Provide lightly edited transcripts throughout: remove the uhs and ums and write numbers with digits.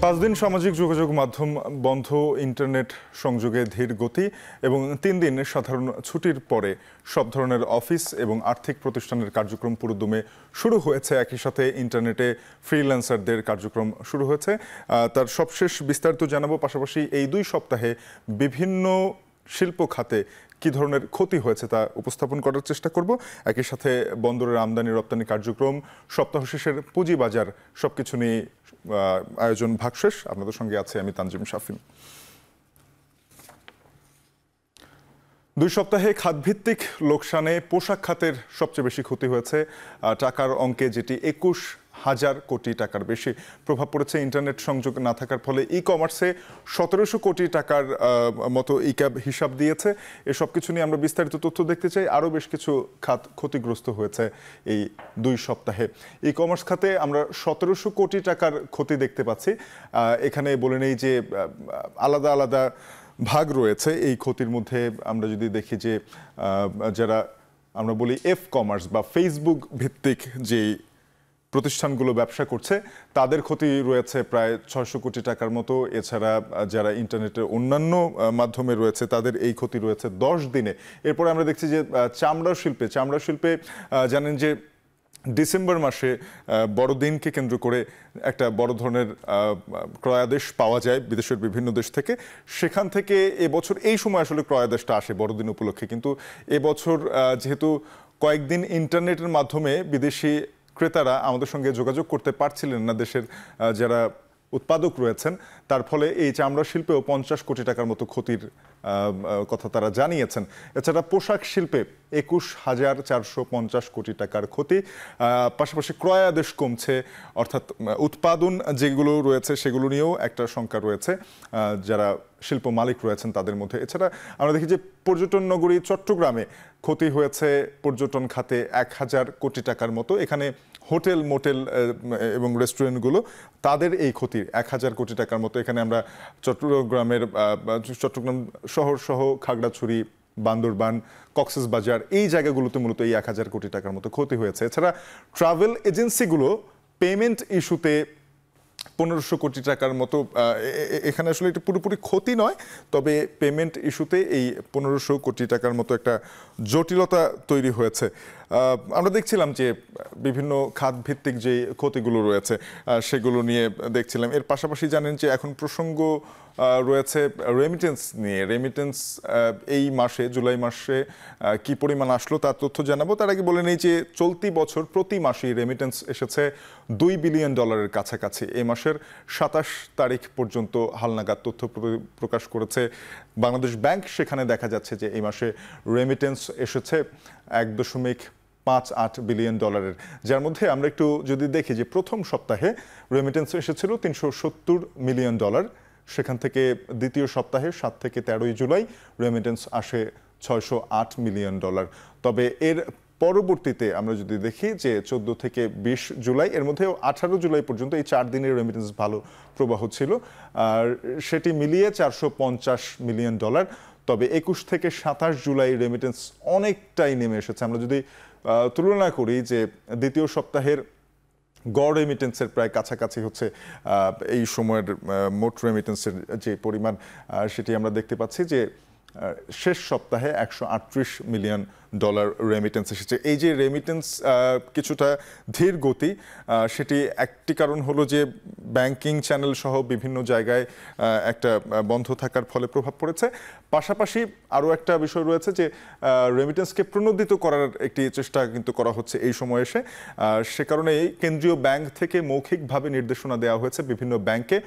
5 দিন সামাজিক যোগাযোগ মাধ্যম বন্ধ, ইন্টারনেট সংযোগে ধীর গতি এবং 3 দিন সাধারণ ছুটির পরে সব ধরনের অফিস এবং আর্থিক প্রতিষ্ঠানের কার্যক্রম পুরোদমে শুরু হয়েছে। একই সাথে ইন্টারনেটে ফ্রিল্যান্সারদের কার্যক্রম শুরু হয়েছে। তার সবশেষ বিস্তারিত জানাবো। পাশাপাশি এই 2 সপ্তাহে বিভিন্ন শিল্প খাতে কী ধরনের ক্ষতি হয়েছে তা উপস্থাপন করার চেষ্টা করব। একই সাথে বন্দরের আমদানি রপ্তানি কার্যক্রম, সপ্তাহ শেষের পুঁজিবাজার সবকিছু নিয়ে আয়োজন ভাগশেষ। আপনাদের সঙ্গে আছে আমি তানজিম শাফিন। 2 সপ্তাহে খাতভিত্তিক লোকসানে পোশাক খাতের সবচেয়ে বেশি ক্ষতি হয়েছে। টাকার অঙ্কে যেটি 21,000 কোটি টাকার বেশি প্রভাব পড়েছে ইন্টারনেট সংযোগ না থাকার ফলে। ই কমার্সে 1700 কোটি টাকার মতো ইক্যাব হিসাব দিয়েছে। এসব কিছু নিয়ে আমরা বিস্তারিত তথ্য দেখতে চাই। আরও বেশ কিছু খাত ক্ষতিগ্রস্ত হয়েছে এই 2 সপ্তাহে। ই কমার্স খাতে আমরা 1700 কোটি টাকার ক্ষতি দেখতে পাচ্ছি। এখানে বলে নেই যে আলাদা আলাদা ভাগ রয়েছে এই ক্ষতির মধ্যে। আমরা যদি দেখি যে যারা আমরা বলি এফ কমার্স বা ফেসবুক ভিত্তিক যে প্রতিষ্ঠানগুলো ব্যবসা করছে তাদের ক্ষতি রয়েছে প্রায় 600 কোটি টাকার মতো। এছাড়া যারা ইন্টারনেটের অন্যান্য মাধ্যমে রয়েছে তাদের এই ক্ষতি রয়েছে 10 দিনে। এরপরে আমরা দেখছি যে চামড়া শিল্পে জানেন যে ডিসেম্বর মাসে বড়দিনকে কেন্দ্র করে একটা বড় ধরনের ক্রয়াদেশ পাওয়া যায় বিদেশের বিভিন্ন দেশ থেকে। সেখান থেকে এবছর এই সময় আসলে ক্রয়াদেশটা আসে বড়দিন উপলক্ষে, কিন্তু এবছর যেহেতু কয়েকদিন ইন্টারনেটের মাধ্যমে বিদেশি ক্রেতারা আমাদের সঙ্গে যোগাযোগ করতে পারছিলেন না, দেশের যারা উৎপাদক রয়েছেন, তার ফলে এই চামড়া শিল্পেও 50 কোটি টাকার মতো ক্ষতির কথা তারা জানিয়েছেন। এছাড়া পোশাক শিল্পে 21,450 কোটি টাকার ক্ষতি। পাশাপাশি ক্রয়াদেশ কমছে, অর্থাৎ উৎপাদন যেগুলো রয়েছে সেগুলো নিয়েও একটা শঙ্কা রয়েছে যারা শিল্প মালিক রয়েছেন তাদের মধ্যে। এছাড়া আমরা দেখি যে পর্যটন নগরী চট্টগ্রামে ক্ষতি হয়েছে পর্যটন খাতে 1000 কোটি টাকার মতো। এখানে হোটেল, মোটেল এবং রেস্টুরেন্টগুলো তাদের এই ক্ষতি 1000 কোটি টাকার মতো। এখানে আমরা চট্টগ্রাম শহর সহ খাগড়াছড়ি, বান্দরবান, কক্সবাজার এই জায়গাগুলোতে মূলত এই 1000 কোটি টাকার মতো ক্ষতি হয়েছে। এছাড়া ট্রাভেল এজেন্সিগুলো পেমেন্ট ইস্যুতে 1500 কোটি টাকার মতো। এখানে আসলে এটা পুরোপুরি ক্ষতি নয়, তবে পেমেন্ট ইস্যুতে এই 1500 কোটি টাকার মতো একটা জটিলতা তৈরি হয়েছে। আমরা দেখছিলাম যে বিভিন্ন খাত ভিত্তিক যে ক্ষতিগুলো রয়েছে সেগুলো নিয়ে দেখছিলাম। এর পাশাপাশি জানেন যে এখন প্রসঙ্গ রয়েছে রেমিটেন্স নিয়ে। রেমিটেন্স এই মাসে, জুলাই মাসে কি পরিমাণ আসলো তার তথ্য জানাবো। তার আগে বলে নেই যে চলতি বছর প্রতি মাসেই রেমিটেন্স এসেছে $2 বিলিয়ন কাছাকাছি। এই মাসের 27 তারিখ পর্যন্ত হালনাগাদ তথ্য প্রকাশ করেছে বাংলাদেশ ব্যাংক। সেখানে দেখা যাচ্ছে যে এই মাসে রেমিটেন্স এসেছে $1.58 বিলিয়ন, যার মধ্যে আমরা একটু যদি দেখি যে প্রথম সপ্তাহে রেমিটেন্স এসেছিল $370 মিলিয়ন। সেখান থেকে দ্বিতীয় সপ্তাহে 7 থেকে 13 জুলাই রেমিটেন্স আসে $608 মিলিয়ন। তবে এর পরবর্তীতে আমরা যদি দেখি যে 14 থেকে 20 জুলাই, এর মধ্যেও 18 জুলাই পর্যন্ত এই 4 দিনের রেমিটেন্স ভালো প্রবাহ ছিল, আর সেটি মিলিয়ে $450 মিলিয়ন। তবে 21 থেকে 27 জুলাই রেমিটেন্স অনেকটাই নেমে এসেছে। আমরা যদি তুলনা করি যে দ্বিতীয় সপ্তাহের গড় রেমিটেন্সের প্রায় কাছাকাছি হচ্ছে এই সময়ের মোট রেমিটেন্সের যে পরিমাণ, সেটি আমরা দেখতে পাচ্ছি যে শেষ সপ্তাহে $138 মিলিয়ন রেমিটেন্স এসেছে। এই যে রেমিটেন্স কিছুটা ধীর গতি, সেটি একটি কারণ হলো যে ব্যাংকিং চ্যানেল সহ বিভিন্ন জায়গায় একটা বন্ধ থাকার ফলে প্রভাব পড়েছে। পাশাপাশি আরও একটা বিষয় রয়েছে যে রেমিটেন্সকে প্রণোদিত করার একটি চেষ্টা কিন্তু করা হচ্ছে এই সময় এসে। সে কারণেই কেন্দ্রীয় ব্যাংক থেকে মৌখিকভাবে নির্দেশনা দেওয়া হয়েছে বিভিন্ন ব্যাংকে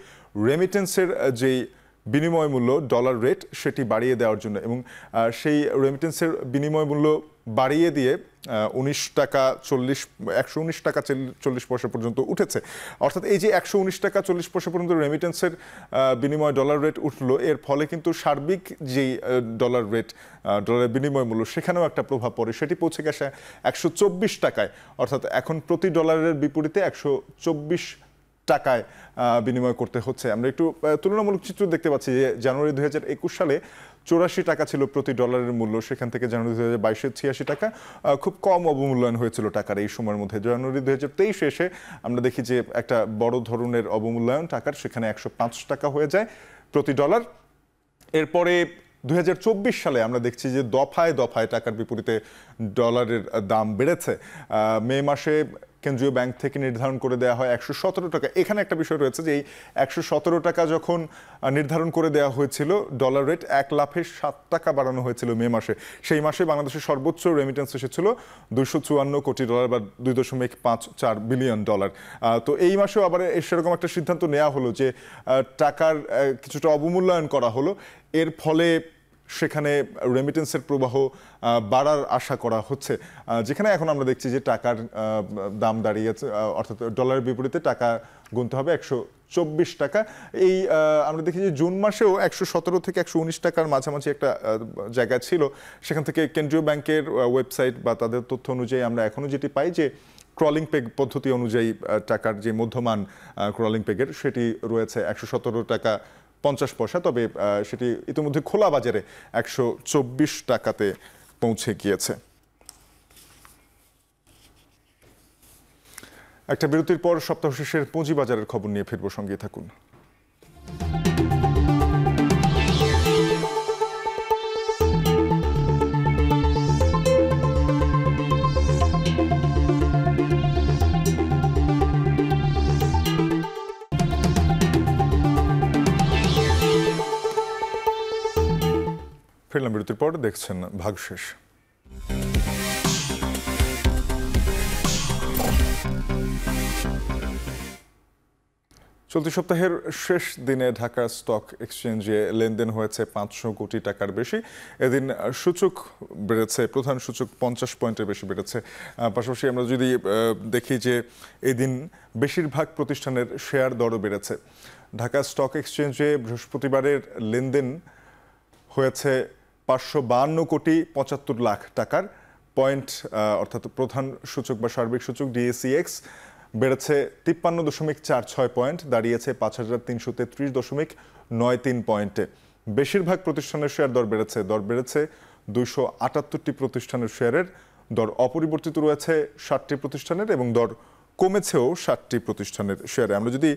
রেমিটেন্সের যেই বিনিময় মূল্য ডলার রেট সেটি বাড়িয়ে দেওয়ার জন্য, এবং সেই রেমিটেন্সের বিনিময় মূল্য বাড়িয়ে দিয়ে 119 টাকা 40 পর্যন্ত উঠেছে। অর্থাৎ এই যে 119 টাকা 40 পয়সা পর্যন্ত রেমিটেন্সের বিনিময় ডলার রেট উঠলো, এর ফলে কিন্তু সার্বিক যেই ডলার রেট, ডলারের বিনিময় মূল্য, সেখানেও একটা প্রভাব পড়ে। সেটি পৌঁছে গেছে 124 টাকায়। অর্থাৎ এখন প্রতি ডলারের বিপরীতে 124 টাকায় বিনিময় করতে হচ্ছে। আমরা একটু তুলনামূলক চিত্র দেখতে পাচ্ছি যে জানুয়ারি 2021 সালে 84 টাকা ছিল প্রতি ডলারের মূল্য, সেখান থেকে জানুয়ারি 2022-এ 86 টাকা, খুব কম অবমূল্যায়ন হয়েছিল টাকার এই সময়ের মধ্যে। জানুয়ারি 2023 এসে আমরা দেখি যে একটা বড় ধরনের অবমূল্যায়ন টাকার, সেখানে 105 টাকা হয়ে যায় প্রতি ডলার। এরপরে 2024 সালে আমরা দেখছি যে দফায় দফায় টাকার বিপরীতে ডলারের দাম বেড়েছে। মে মাসে কেন্দ্রীয় ব্যাংক থেকে নির্ধারণ করে দেওয়া হয় 117 টাকা। এখানে একটা বিষয় রয়েছে যে এই 117 টাকা যখন নির্ধারণ করে দেওয়া হয়েছিল, ডলার রেট 1 লাফে 7 টাকা বাড়ানো হয়েছিল মে মাসে। সেই মাসে বাংলাদেশের সর্বোচ্চ রেমিটেন্স এসেছিল 254 কোটি ডলার বা 2.54 বিলিয়ন ডলার। তো এই মাসেও আবার সেরকম একটা সিদ্ধান্ত নেওয়া হলো যে টাকার কিছুটা অবমূল্যায়ন করা হলো। এর ফলে সেখানে রেমিটেন্সের প্রবাহ বাড়ার আশা করা হচ্ছে, যেখানে এখন আমরা দেখছি যে টাকার দাম দাঁড়িয়েছে, অর্থাৎ ডলারের বিপরীতে টাকা গুনতে হবে 124 টাকা। এই আমরা দেখি যে জুন মাসেও 117 থেকে 119 টাকার মাঝামাঝি একটা জায়গা ছিল। সেখান থেকে কেন্দ্রীয় ব্যাংকের ওয়েবসাইট বা তাদের তথ্য অনুযায়ী আমরা এখনও যেটি পাই যে ক্রলিং পেগ পদ্ধতি অনুযায়ী টাকার যে মধ্যমান ক্রলিং পেগের সেটি রয়েছে 117 টাকা 50 পয়সা, তবে সেটি ইতিমধ্যে খোলা বাজারে 124 টাকাতে পৌঁছে গিয়েছে। একটা বিরতির পর সপ্তাহ শেষের পুঁজিবাজারের খবর নিয়ে ফিরব, সঙ্গে থাকুন। ফিরলাম বিরতির পর, দেখছেন ভাগশেষ। চলতি সপ্তাহের শেষ দিনে ঢাকা স্টক এক্সচেঞ্জে লেনদেন হয়েছে 500 কোটি টাকার বেশি। এদিন সূচক বেড়েছে, প্রধান সূচক 50 পয়েন্টের বেশি বেড়েছে। পাশাপাশি আমরা যদি দেখি যে এদিন বেশিরভাগ প্রতিষ্ঠানের শেয়ার দরও বেড়েছে। ঢাকা স্টক এক্সচেঞ্জে বৃহস্পতিবারের লেনদেন হয়েছে 552 কোটি 75 লাখ টাকার। পয়েন্ট অর্থাৎ প্রধান সূচক বা সার্বিক সূচক ডিএসইএক্স বেড়েছে 53.46 পয়েন্ট, দাঁড়িয়েছে 5333.93 পয়েন্টে। বেশিরভাগ প্রতিষ্ঠানের শেয়ার দর বেড়েছে 278টি প্রতিষ্ঠানের শেয়ারের দর অপরিবর্তিত রয়েছে 60টি প্রতিষ্ঠানের, এবং দর কমেছেও 60টি প্রতিষ্ঠানের শেয়ারে। আমরা যদি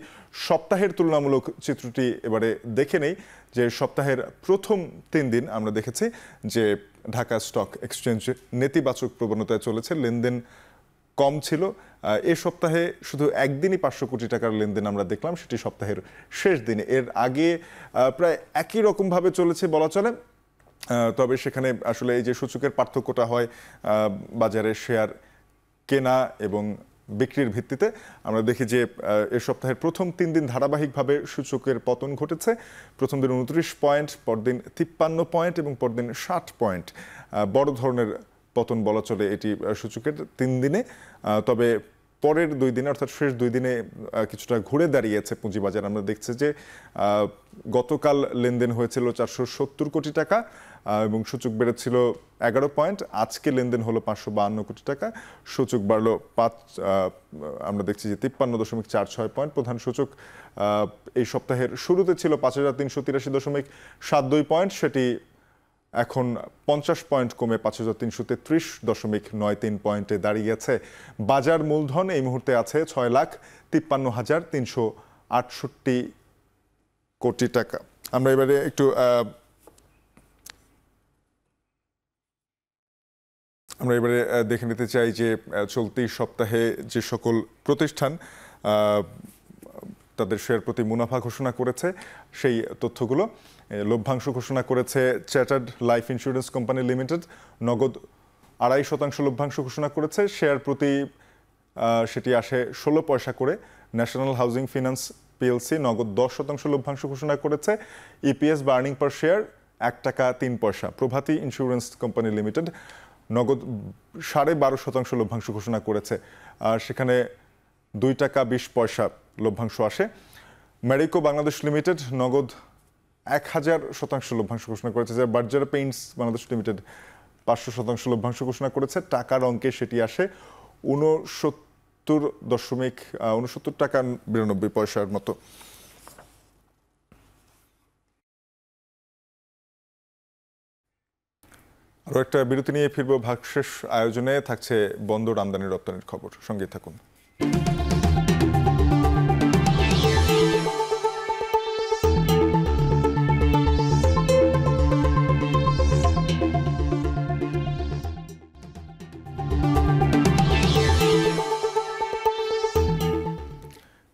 সপ্তাহের তুলনামূলক চিত্রটি এবারে দেখে নেই, যে সপ্তাহের প্রথম 3 দিন আমরা দেখেছি যে ঢাকা স্টক এক্সচেঞ্জ নেতিবাচক প্রবণতায় চলেছে, লেনদেন কম ছিল। এ সপ্তাহে শুধু একদিনই 500 কোটি টাকার লেনদেন আমরা দেখলাম, সেটি সপ্তাহের শেষ দিনে। এর আগে প্রায় একই রকমভাবে চলেছে বলা চলে, তবে সেখানে আসলে এই যে সূচকের পার্থক্যটা হয় বাজারে শেয়ার কেনা এবং বিক্রির ভিত্তিতে। আমরা দেখি যে এ সপ্তাহের প্রথম 3 দিন ধারাবাহিকভাবে সূচকের পতন ঘটেছে। প্রথম দিন 29 পয়েন্ট, পরদিন 53 পয়েন্ট এবং পরদিন 60 পয়েন্ট। বড় ধরনের পতন বলা চলে এটি সূচকের 3 দিনে। তবে পরের 2 দিনে অর্থাৎ শেষ 2 দিনে কিছুটা ঘুরে দাঁড়িয়েছে পুঁজিবাজার। আমরা দেখছি যে গতকাল লেনদেন হয়েছিল 470 কোটি টাকা এবং সূচক বেড়েছিল 11 পয়েন্ট। আজকে লেনদেন হলো 552 কোটি টাকা, সূচক বাড়লো আমরা দেখছি যে 53.46 পয়েন্ট। প্রধান সূচক এই সপ্তাহের শুরুতে ছিল 5383.72 পয়েন্ট, সেটি এখন 50 পয়েন্ট কমে 5333.93 পয়েন্টে দাঁড়িয়েছে। বাজার মূলধন এই মুহূর্তে আছে 6,53,368 কোটি টাকা। আমরা এবারে একটু দেখে নিতে চাই যে চলতি সপ্তাহে যে সকল প্রতিষ্ঠান তাদের শেয়ার প্রতি মুনাফা ঘোষণা করেছে সেই তথ্যগুলো। লভ্যাংশ ঘোষণা করেছে chartered life insurance company limited, নগদ 2.5% লভ্যাংশ ঘোষণা করেছে। শেয়ার প্রতি সেটি আসে 16 পয়সা করে। ন্যাশনাল হাউজিং ফিন্যান্স পিএলসি নগদ 10% লভ্যাংশ ঘোষণা করেছে। ইপিএস বা আর্নিং পার শেয়ার 1 টাকা 3 পয়সা। প্রভাতী ইন্স্যুরেন্স কোম্পানি লিমিটেড নগদ 12.5% লভ্যাংশ ঘোষণা করেছে, আর সেখানে 2 টাকা 20 পয়সা লভ্যাংশ আসে। ম্যারিকো বাংলাদেশ লিমিটেড নগদ 1000% লভ্যাংশ ঘোষণা করেছে। যা বার্জারা পেইন্টস বাংলাদেশ লিমিটেড 500% লভ্যাংশ ঘোষণা করেছে। টাকার অঙ্কে সেটি আসে 70.69 টাকার মতো। আরও একটা বিরতি নিয়ে ফিরব। ভাগশেষ আয়োজনে থাকছে বন্দর আমদানি রপ্তানির খবর, সঙ্গে থাকুন।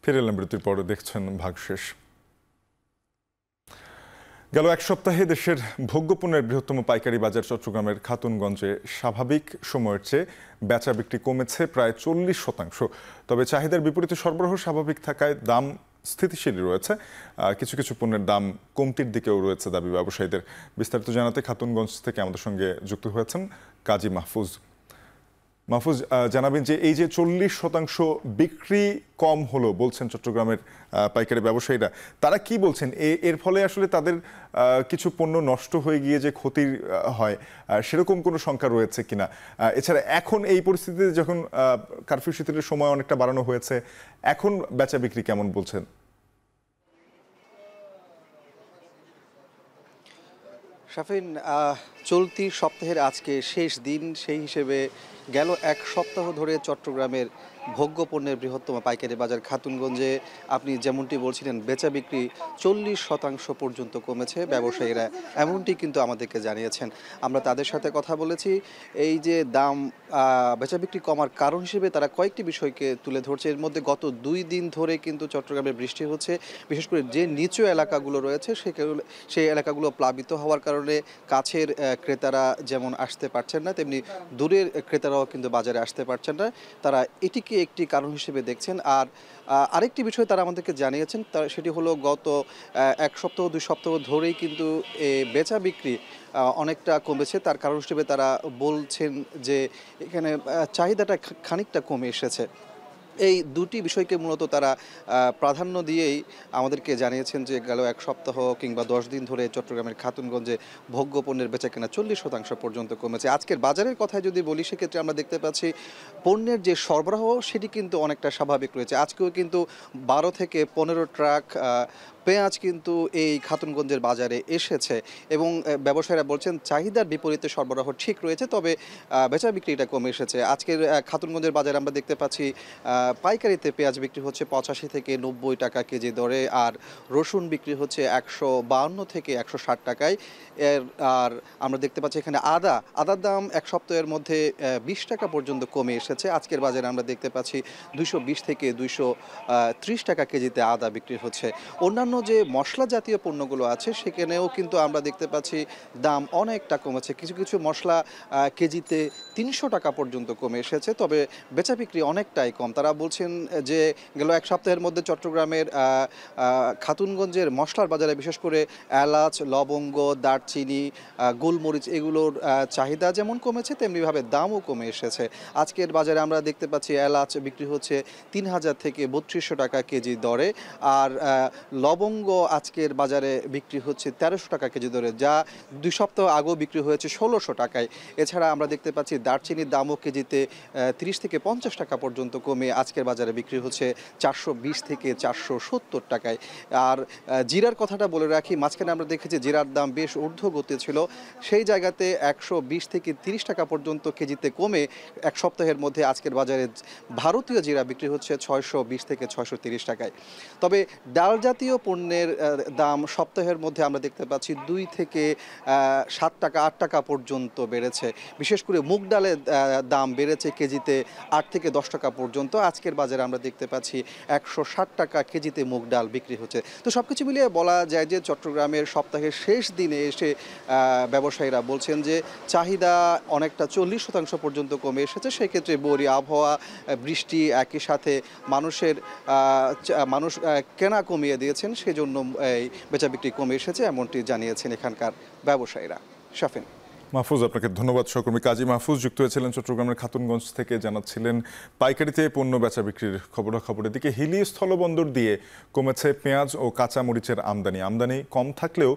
ফিরে এলাম বিরতির পরে, দেখছেন ভাগশেষ। গেল এক সপ্তাহে দেশের ভোগ্যপণ্যের বৃহত্তম পাইকারি বাজার চট্টগ্রামের খাতুনগঞ্জে স্বাভাবিক সময়ের চেয়ে বেচা বিক্রি কমেছে প্রায় 40%। তবে চাহিদার বিপরীতে সরবরাহ স্বাভাবিক থাকায় দাম স্থিতিশীলই রয়েছে। কিছু কিছু পণ্যের দাম কমতির দিকেও রয়েছে দাবি ব্যবসায়ীদের। বিস্তারিত জানাতে খাতুনগঞ্জ থেকে আমাদের সঙ্গে যুক্ত হয়েছেন কাজী মাহফুজ। মাহফুজ, জানাবেন যে এই যে 40% বিক্রি কম হলো বলছেন চট্টগ্রামের পাইকারি ব্যবসায়ীরা, তারা কি বলছেন? এর ফলে আসলে তাদের কিছু পণ্য নষ্ট হয়ে গিয়ে যে ক্ষতির হয় সেরকম কোনো সংখ্যা রয়েছে কিনা? এছাড়া এখন এই পরিস্থিতিতে যখন কারফিউ শিথিলের সময় অনেকটা বাড়ানো হয়েছে, এখন বেচা বিক্রি কেমন বলছেন? শাফিন, চলতি সপ্তাহের আজকে শেষ দিন, সেই হিসেবে গেল এক সপ্তাহ ধরে চট্টগ্রামের ভোগ্যপণ্যের বৃহত্তম পাইকারি বাজার খাতুনগঞ্জে আপনি যেমনটি বলছিলেন বেচা বিক্রি 40% পর্যন্ত কমেছে। ব্যবসায়ীরা এমনটি কিন্তু আমাদেরকে জানিয়েছেন। আমরা তাদের সাথে কথা বলেছি। এই যে দাম বেচা বিক্রি কমার কারণ হিসেবে তারা কয়েকটি বিষয়কে তুলে ধরছে। এর মধ্যে গত 2 দিন ধরে কিন্তু চট্টগ্রামে বৃষ্টি হচ্ছে। বিশেষ করে যে নিচু এলাকাগুলো রয়েছে সেই এলাকাগুলো প্লাবিত হওয়ার কারণে কাছের ক্রেতারা যেমন আসতে পারছেন না, তেমনি দূরের ক্রেতারাও কিন্তু বাজারে আসতে পারছেন না। তারা এটিকে একটি কারণ হিসেবে দেখছেন। আর আরেকটি বিষয় তারা আমাদেরকে জানিয়েছেন, সেটি হলো গত 1 সপ্তাহ 2 সপ্তাহ ধরেই কিন্তু বেচা বিক্রি অনেকটা কমেছে। তার কারণ হিসেবে তারা বলছেন যে এখানে চাহিদাটা খানিকটা কমে এসেছে। এই দুটি বিষয়কে মূলত তারা প্রাধান্য দিয়েই আমাদেরকে জানিয়েছেন যে গেল 1 সপ্তাহ কিংবা 10 দিন ধরে চট্টগ্রামের খাতুনগঞ্জে ভোগ্যপণ্যের বেচাকেনা 40% পর্যন্ত কমেছে। আজকের বাজারের কথায় যদি বলি, সেক্ষেত্রে আমরা দেখতে পাচ্ছি পণ্যের যে সরবরাহ সেটি কিন্তু অনেকটা স্বাভাবিক রয়েছে। আজকেও কিন্তু 12 থেকে 15 ট্রাক পেঁয়াজ কিন্তু এই খাতুনগঞ্জের বাজারে এসেছে এবং ব্যবসায়ীরা বলছেন চাহিদার বিপরীতে সরবরাহ ঠিক রয়েছে, তবে বেচা বিক্রিটা কমে এসেছে। আজকের খাতুনগঞ্জের বাজারে আমরা দেখতে পাচ্ছি পাইকারিতে পেঁয়াজ বিক্রি হচ্ছে 85 থেকে 90 টাকা কেজি দরে, আর রসুন বিক্রি হচ্ছে 152 থেকে 160 টাকায়। আর আমরা দেখতে পাচ্ছি এখানে আদার দাম এক সপ্তাহের মধ্যে 20 টাকা পর্যন্ত কমে এসেছে। আজকের বাজারে আমরা দেখতে পাচ্ছি 220 থেকে 230 টাকা কেজিতে আদা বিক্রি হচ্ছে। অন্যান্য যে মশলা জাতীয় পণ্যগুলো আছে সেখানেও কিন্তু আমরা দেখতে পাচ্ছি দাম অনেকটা কমেছে। কিছু কিছু মশলা কেজিতে 300 টাকা পর্যন্ত কমে এসেছে, তবে বেচা বিক্রি অনেকটাই কম। তারা বলছেন যে গেল এক সপ্তাহের মধ্যে চট্টগ্রামের খাতুনগঞ্জের মশলার বাজারে বিশেষ করে এলাচ, লবঙ্গ, দারচিনি, গোলমরিচ এগুলোর চাহিদা যেমন কমেছে তেমনিভাবে দামও কমে এসেছে। আজকের বাজারে আমরা দেখতে পাচ্ছি এলাচ বিক্রি হচ্ছে 3000 থেকে 3200 টাকা কেজি দরে, আর লবঙ্গ আজকের বাজারে বিক্রি হচ্ছে 1300 টাকা কেজি দরে, যা 2 সপ্তাহ আগেও বিক্রি হয়েছে 1600 টাকায়। এছাড়া আমরা দেখতে পাচ্ছি দারচিনির দামও কেজিতে 30 থেকে 50 টাকা পর্যন্ত কমে আজকের বাজারে বিক্রি হচ্ছে 420 থেকে 470 টাকায়। আর জিরার কথাটা বলে রাখি, মাঝখানে আমরা দেখেছি জিরার দাম বেশ ঊর্ধ্বগতি ছিল, সেই জায়গাতে 120 থেকে 30 টাকা পর্যন্ত কেজিতে কমে এক সপ্তাহের মধ্যে আজকের বাজারে ভারতীয় জিরা বিক্রি হচ্ছে 620 থেকে 630 টাকায়। তবে ডাল জাতীয় পণ্যের দাম সপ্তাহের মধ্যে আমরা দেখতে পাচ্ছি 2 থেকে 7 টাকা 8 টাকা পর্যন্ত বেড়েছে। বিশেষ করে মুগ ডালের দাম বেড়েছে কেজিতে 8 থেকে 10 টাকা পর্যন্ত। আজকের বাজারে আমরা দেখতে পাচ্ছি 160 টাকা কেজিতে মুগ ডাল বিক্রি হচ্ছে। তো সবকিছু মিলিয়ে বলা যায় যে চট্টগ্রামের সপ্তাহের শেষ দিনে এসে ব্যবসায়ীরা বলছেন যে চাহিদা অনেকটা 40% পর্যন্ত কমে এসেছে। সেক্ষেত্রে বৈরী আবহাওয়া, বৃষ্টি একই সাথে মানুষ কেনা কমিয়ে দিয়েছেন, সেজন্য এই বেচা বিক্রি কমে এসেছে এমনটি জানিয়েছেন এখানকার ব্যবসায়ীরা। শাফিন। মাহফুজ, আপনাকে ধন্যবাদ। সহকর্মী কাজী মাহফুজ যুক্ত হয়েছিলেন চট্টগ্রামের খাতুনগঞ্জ থেকে, জানাচ্ছিলেন পাইকারিতে পণ্য বেচা বিক্রির খবরাখবরের দিকে। হিলি স্থলবন্দর দিয়ে কমেছে পেঁয়াজ ও কাঁচা মরিচের আমদানি কম থাকলেও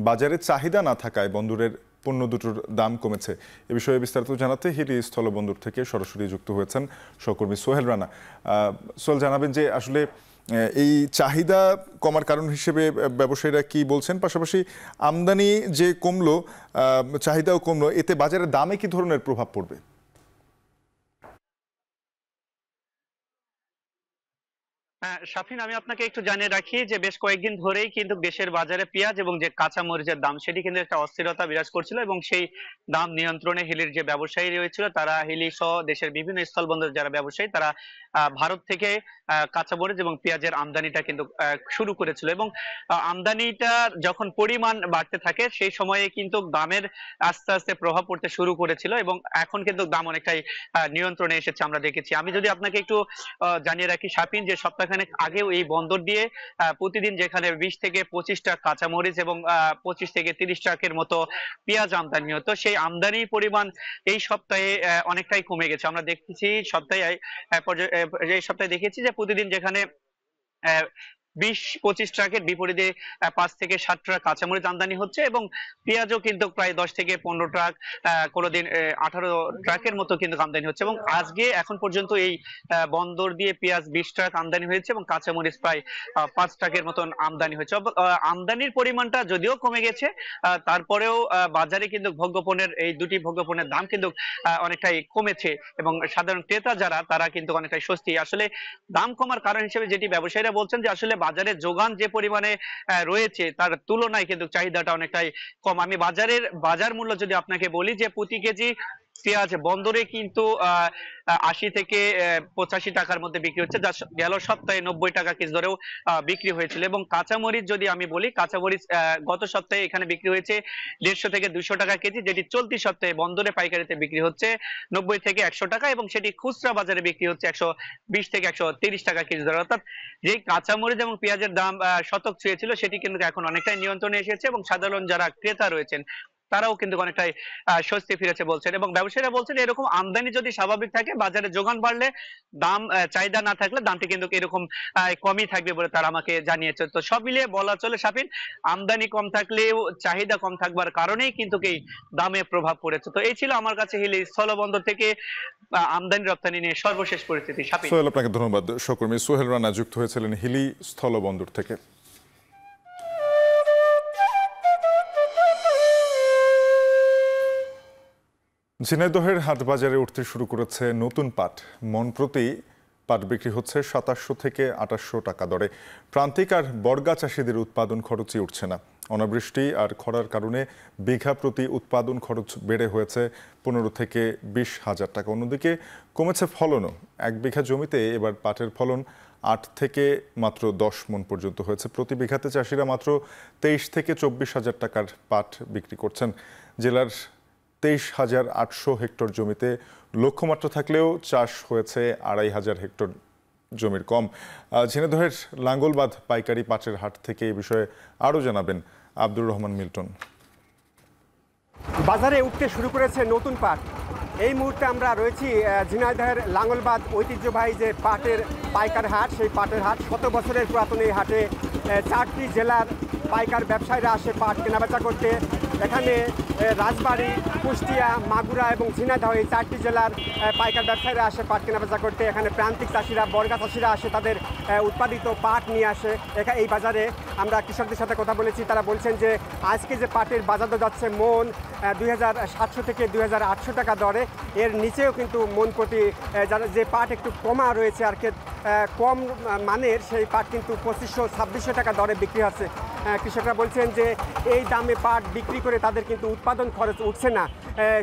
বাজারে চাহিদা না থাকায় বন্দরের পণ্য দুটোর দাম কমেছে। এ বিষয়ে বিস্তারিত জানাতে হিলি স্থলবন্দর থেকে সরাসরি যুক্ত হয়েছেন সহকর্মী সোহেল রানা। সোহেল, জানাবেন যে আসলে এই চাহিদা কমার কারণ হিসেবে ব্যবসায়ীরা কি বলছেন, পাশাপাশি আমদানি যে কমলো, চাহিদাও কমলো, এতে বাজারের দামে কি ধরনের প্রভাব পড়বে? শাফিন, আমি আপনাকে একটু জানিয়ে রাখি যে বেশ কয়েকদিন ধরেই কিন্তু দেশের বাজারে পেঁয়াজ এবং যে কাঁচা মরিচের দাম সেটি কিন্তু একটা অস্থিরতা বিরাজ করছিল, এবং সেই দাম নিয়ন্ত্রণে হিলির যে ব্যবসায়ী রয়েছিল তারা, হিলি সহ দেশের বিভিন্ন স্থলবন্দরের যারা ব্যবসায়ী তারা ভারত থেকে কাঁচা মরিচ এবং পেঁয়াজের আমদানিটা কিন্তু শুরু করেছিল, এবং আমদানিটা যখন পরিমাণ বাড়তে থাকে সেই সময়ে কিন্তু দামের আস্তে আস্তে প্রভাব পড়তে শুরু করেছিল, এবং এখন কিন্তু দাম অনেকটাই নিয়ন্ত্রণে এসেছে আমরা দেখেছি। আমি যদি আপনাকে একটু জানিয়ে রাখি শাফিন, যে সপ্তাহখানেক আগেও এই বন্দর দিয়ে প্রতিদিন যেখানে 20 থেকে 25 টাকা কাঁচামরিচ এবং 25 থেকে 30 টাকার মতো পেঁয়াজ আমদানি হতো, সেই আমদানির পরিমাণ এই সপ্তাহে অনেকটাই কমে গেছে। আমরা দেখতেছি এই সপ্তাহে দেখেছি যে প্রতিদিন যেখানে 20-25 ট্রাকের বিপরীতে 5 থেকে 7 ট্রাক কাঁচামরিচ আমদানি হচ্ছে, এবং পেঁয়াজও কিন্তু প্রায় 10 থেকে 15 ট্রাক, কোনোদিন 18 ট্রাকের মতো কিন্তু আমদানি হচ্ছে, এবং আজকে এখন পর্যন্ত এই বন্দর দিয়ে পেঁয়াজ 20 ট্রাক আমদানি হয়েছে এবং কাঁচামরিচ প্রায় 5 ট্রাকের মতন আমদানি হয়েছে। আমদানির পরিমাণটা যদিও কমে গেছে, তারপরেও বাজারে কিন্তু ভোগ্যপণ্যের এই দুটি ভোগ্যপণ্যের দাম কিন্তু অনেকটাই কমেছে, এবং সাধারণ ক্রেতা যারা তারা কিন্তু অনেকটাই স্বস্তি। আসলে দাম কমার কারণ হিসেবে যেটি ব্যবসায়ীরা বলছেন যে আসলে বাজারে যোগান যে পরিমাণে রয়েছে তার তুলনায় কিন্তু চাহিদাটা অনেকটাই কম। আমি বাজার মূল্য যদি আপনাকে বলি, যে প্রতি কেজি পেঁয়াজ বন্দরে কিন্তু 80 থেকে 85 টাকার মধ্যে বিক্রি হচ্ছে, যা গেল সপ্তাহে 90 টাকা কেজি ধরেও বিক্রি হয়েছিল, এবং কাঁচামরিচ যদি আমি বলি, কাঁচামরিচ গত সপ্তাহে এখানে বিক্রি হয়েছে 150 থেকে 200 টাকা কেজি, যেটি চলতি সপ্তাহে বন্দরে পাইকারিতে বিক্রি হচ্ছে 90 থেকে 100 টাকা, এবং সেটি খুচরা বাজারে বিক্রি হচ্ছে 120 থেকে 130 টাকা কেজি ধরে। অর্থাৎ যে কাঁচামরিচ এবং পেঁয়াজের দাম শতক ছুঁয়েছিল সেটি কিন্তু এখন অনেকটাই নিয়ন্ত্রণে এসেছে, এবং সাধারণ যারা ক্রেতা রয়েছেন তারাও কিন্তু অনেকটাই স্বস্তি ফিরেছে বলছেন, এবং ব্যবসায়ীরা বলছেন এরকম আমদানি যদি স্বাভাবিক থাকে, বাজারে যোগান বাড়লে দাম, চাহিদা না থাকলে দামটি কিন্তু এরকম কমই থাকবে বলে তারা আমাকে জানিয়েছে। তো সব মিলিয়ে বলা চলে শাফিন, আমদানি কম থাকলেও চাহিদা কম থাকবার কারণেই কিন্তু এই দামে প্রভাব পড়েছে। তো এই ছিল আমার কাছে হিলি স্থলবন্দর থেকে আমদানি রপ্তানি নিয়ে সর্বশেষ পরিস্থিতি। শাফিন, সোহেল, আপনাকে ধন্যবাদ। সহকর্মী সোহেল রানা যুক্ত হয়েছিলেন হিলি স্থলবন্দর থেকে। ঝিনাইদহের হাটবাজারে উঠতে শুরু করেছে নতুন পাট। মন প্রতি পাট বিক্রি হচ্ছে 2700 থেকে 2800 টাকা দরে। প্রান্তিক আর বর্গা চাষিদের উৎপাদন খরচই উঠছে না। অনাবৃষ্টি আর খরার কারণে বিঘা প্রতি উৎপাদন খরচ বেড়ে হয়েছে 15 থেকে 20 হাজার টাকা। অন্যদিকে কমেছে ফলনও। 1 বিঘা জমিতে এবার পাটের ফলন 8 থেকে মাত্র 10 মণ পর্যন্ত হয়েছে। প্রতি বিঘাতে চাষিরা মাত্র 23 থেকে 24 হাজার টাকার পাট বিক্রি করছেন। জেলার 23,800 হেক্টর জমিতে লক্ষ্যমাত্রা থাকলেও চাষ হয়েছে 2,500 হেক্টর জমির কম। ঝিনাইদহের লাঙ্গলবাদ পাইকারি পাটের হাট থেকে এই বিষয়ে আরও জানাবেন আব্দুর রহমান মিল্টন। বাজারে উঠতে শুরু করেছে নতুন পাট। এই মুহূর্তে আমরা রয়েছি ঝিনাইদহের লাঙ্গলবাদ ঐতিহ্যবাহী যে পাটের পাইকার হাট, সেই পাটের হাট 100 বছরের পুরাতন এই হাটে 4টি জেলার পাইকার ব্যবসায়ীরা আসে পাট কেনাবেচা করতে। এখানে রাজবাড়ী, কুষ্টিয়া, মাগুরা এবং ঝিনাইদহ এই 4টি জেলার পাইকার ব্যবসায়ীরা আসে পাট কেনাবেচা করতে। এখানে প্রান্তিক চাষিরা, বর্গা চাষিরা আসে তাদের উৎপাদিত পাট নিয়ে আসে এই বাজারে। আমরা কৃষকদের সাথে কথা বলেছি, তারা বলছেন যে আজকে যে পাটের বাজার দর যাচ্ছে মন 2700 থেকে 2800 টাকা দরে। এর নিচেও কিন্তু মন প্রতি যারা যে পাট একটু কমা রয়েছে আর কম মানের, সেই পাট কিন্তু 2500-2600 টাকা দরে বিক্রি হচ্ছে। কৃষকরা বলছেন যে এই দামে পাট বিক্রি করে তাদের কিন্তু উৎপাদন খরচ উঠছে না।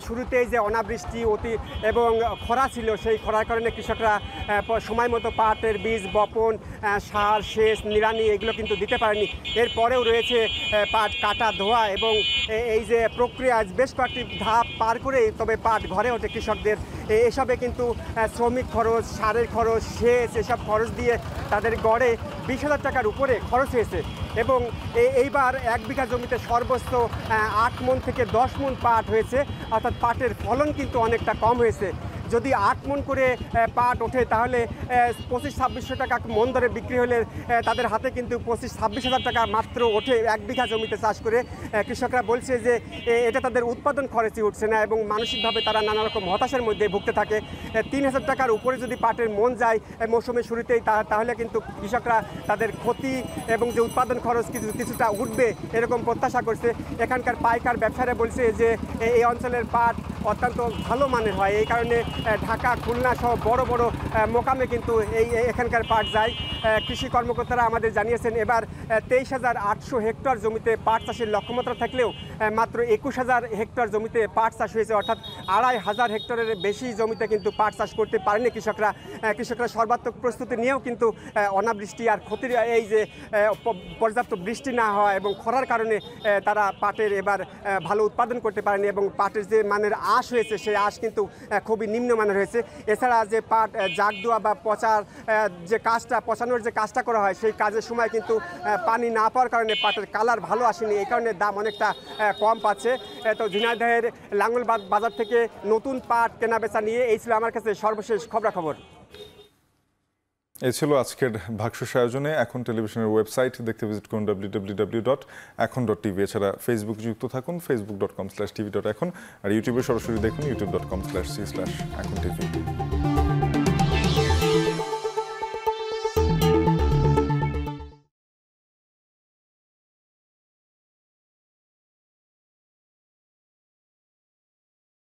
শুরুতেই যে অনাবৃষ্টি এবং খরা ছিল, সেই খরার কারণে কৃষকরা সময় মতো পাটের বীজ বপন, সার, সেচ, নিড়ানি এগুলো কিন্তু দিতে পারেনি। এরপরেও রয়েছে পাট কাটা, ধোয়া এবং এই যে প্রক্রিয়া বেশ কয়েকটি ধাপ পার করে তবে পাট ঘরে ওঠে কৃষকদের। এসবে কিন্তু শ্রমিক খরচ, সারের খরচ, সেচ এসব খরচ দিয়ে তাদের গড়ে 20,000 টাকার উপরে খরচ হয়েছে। এবং এইবার 1 বিঘা জমিতে সর্বোচ্চ 8 মণ থেকে 10 মণ পাট হয়েছে, অর্থাৎ পাটের ফলন কিন্তু অনেকটা কম হয়েছে। যদি 8 মণ করে পাট ওঠে তাহলে 25-2600 টাকা মণ দরে বিক্রি হলে তাদের হাতে কিন্তু 25-26 হাজার টাকা মাত্র ওঠে 1 বিঘা জমিতে চাষ করে। কৃষকরা বলছে যে এটা তাদের উৎপাদন খরচই উঠছে না এবং মানসিকভাবে তারা নানা রকম হতাশার মধ্যে ভুগতে থাকে। 3,000 টাকার উপরে যদি পাটের মণ যায় মৌসুমের শুরুতেই তাহলে কিন্তু কৃষকরা তাদের ক্ষতি এবং যে উৎপাদন খরচ কিছুটা উঠবে এরকম প্রত্যাশা করছে। এখানকার পাইকার ব্যবসায়ীরা বলছে যে এই অঞ্চলের পাট অত্যন্ত ভালো মানের হয়, এই কারণে ঢাকা, খুলনা সহ বড় বড় মোকামে কিন্তু এখানকার পাট যায়। কৃষি কর্মকর্তারা আমাদের জানিয়েছেন এবার 23,800 হেক্টর জমিতে পাট চাষের লক্ষ্যমাত্রা থাকলেও মাত্র 21,000 হেক্টর জমিতে পাট চাষ হয়েছে, অর্থাৎ 2,500 হেক্টরের বেশি জমিতে কিন্তু পাট চাষ করতে পারেনি কৃষকরা। কৃষকরা সর্বাত্মক প্রস্তুতি নিয়েও কিন্তু অনাবৃষ্টি আর ক্ষতির এই যে পর্যাপ্ত বৃষ্টি না হওয়া এবং খরার কারণে তারা পাটের এবার ভালো উৎপাদন করতে পারেনি এবং পাটের যে মানের আঁশ হয়েছে সেই আঁশ কিন্তু খুবই নিম্নমানের হয়েছে। এছাড়া যে পাট জাগ দেওয়া বা পচার যে কাজটা, পচানোর যে কাজটা করা হয় সেই কাজের সময় কিন্তু পানি না পাওয়ার কারণে পাটের কালার ভালো আসেনি, এই কারণে দাম অনেকটা কম পাচ্ছে। তো ঝিনাইদহের লাঙ্গলবাদ বাজার থেকে নতুন পাট কেনাবেচা নিয়ে এই ছিল আমার কাছে সর্বশেষ খবরাখবর। এই ছিল আজকের ভাগশোষ আয়োজনে। এখন টেলিভিশনের ওয়েবসাইট দেখতে ভিজিট করুন www.এখন.tv। এছাড়া ফেসবুক যুক্ত থাকুন facebook.com/tv.এখন, আর ইউটিউবে সরাসরি দেখুন youtube.com/c/এখন tv।